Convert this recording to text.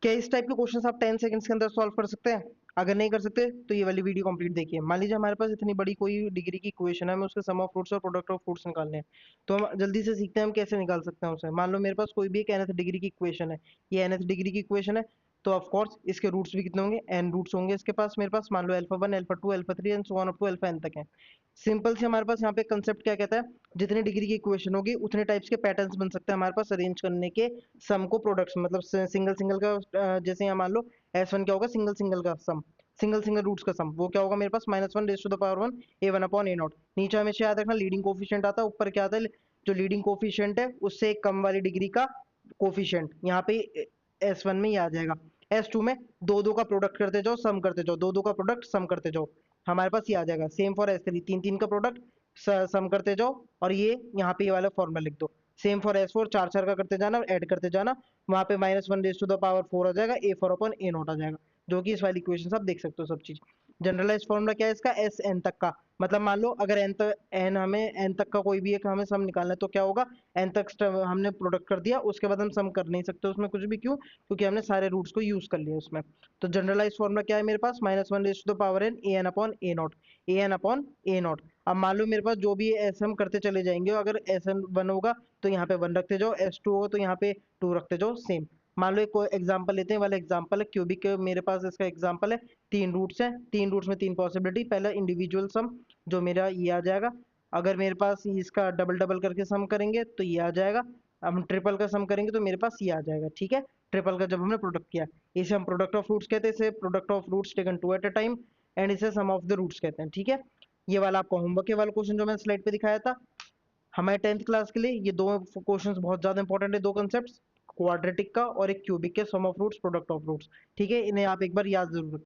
क्या इस टाइप के क्वेश्चंस आप 10 सेकंड्स के अंदर सॉल्व कर सकते हैं? अगर नहीं कर सकते तो ये वाली वीडियो कंप्लीट देखिए। मान लीजिए हमारे पास इतनी बड़ी कोई डिग्री की इक्वेशन है, हमें उसके सम ऑफ फ्रूट्स और प्रोडक्ट ऑफ फ्रूट्स निकालने हैं। तो हम जल्दी से सीखते हैं हम कैसे निकाल सकते हैं उसे। मान लो मेरे पास कोई भी एक nth डिग्री की इक्वेशन है, ये nth डिग्री की इक्वेशन है, तो ऑफ कोर्स इसके रूट्स भी कितने होंगे? n रूट्स होंगे इसके पास। मेरे पास मान लो alpha 1, alpha 2, alpha 3 and so on up to alpha n तक है। सिंपल से हमारे पास यहाँ पे कंसेप्ट क्या कहता है, जितनी डिग्री की इक्वेशन होगी उतने टाइप्स के पैटर्न्स बन सकते हैं हमारे पास अरेंज करने के सम को प्रोडक्ट्स, मतलब सिंगल सिंगल का जैसे यहाँ मान लो S1 क्या होगा, सिंगल सिंगल का सम, सिंगल सिंगल रूट्स का सम, वो क्या होगा मेरे पास -1 raise to the power 1 A1 upon A not. नीचे हमेशा याद रखना लीडिंग कोफिशिएंट आता है, ऊपर क्या आता है, जो लीडिंग कोफिशिएंट है उससे एक कम वाली डिग्री का कोफिशिएंट, यहाँ पे S1 में ही आ जाएगा। S2 में दो दो का प्रोडक्ट करते जाओ, सम करते जाओ, दो दो का प्रोडक्ट सम करते जाओ, हमारे पास ये आ जाएगा। सेम फॉर S3, तीन तीन का प्रोडक्ट सम करते जाओ, और ये यहाँ पे ये वाला फॉर्मूला लिख दो। सेम फॉर S4, चार चार का करते जाना, ऐड करते जाना, वहां पे -1 रेज़ टू द पावर 4 आ जाएगा, A4 अपॉन A नॉट आ जाएगा, जो कि इस वाली इक्वेशन से आप देख सकते हो सब चीज। जनरलाइज फॉर्मूला क्या है इसका, Sn तक का, मतलब मान लो अगर n हमें n तक का कोई भी एक हमें सम निकालना है तो क्या होगा, n तक हमने प्रोडक्ट कर दिया, उसके बाद हम सम कर नहीं सकते उसमें कुछ भी, क्यों? क्योंकि हमने सारे रूट्स को यूज कर लिया उसमें। तो जनरलाइज फॉर्मूला क्या है मेरे पास, -1 raise to the power n an upon a not, an upon a not. अब मान लो मेरे पास जो भी एस हम करते चले जाएंगे, अगर Sn 1 होगा तो यहाँ पे 1 रखते जाओ, S2 होगा तो यहाँ पे 2 रखते जाओ, सेम। मान लो एक एग्जांपल लेते हैं, वाला एग्जांपल है क्यूबिक, मेरे पास इसका एग्जांपल है, तीन रूट्स हैं, तीन रूट्स में तीन पॉसिबिलिटी, पहला इंडिविजुअल सम जो मेरा ये आ जाएगा, अगर मेरे पास इसका डबल डबल करके सम करेंगे तो ये आ जाएगा, हम ट्रिपल का सम करेंगे तो मेरे पास ये आ जाएगा, ठीक है। ट्रिपल का जब हमने प्रोडक्ट किया, इसे हम प्रोडक्ट ऑफ रूट्स कहते हैं, इसे product of roots taken two at a time, and इसे सम ऑफ द रूट्स कहते हैं, ठीक है। ये वाला आपका होमवर्क के वाला क्वेश्चन जो मैंने स्लाइड पे दिखाया था हमारे 10th क्लास के लिए, ये दो क्वेश्चंस बहुत ज्यादा इंपॉर्टेंट है, दो कंसेप्ट्स, क्वाड्रेटिक का और एक क्यूबिक के, sum of roots, product of roots, ठीक है। इन्हें आप एक बार याद जरूर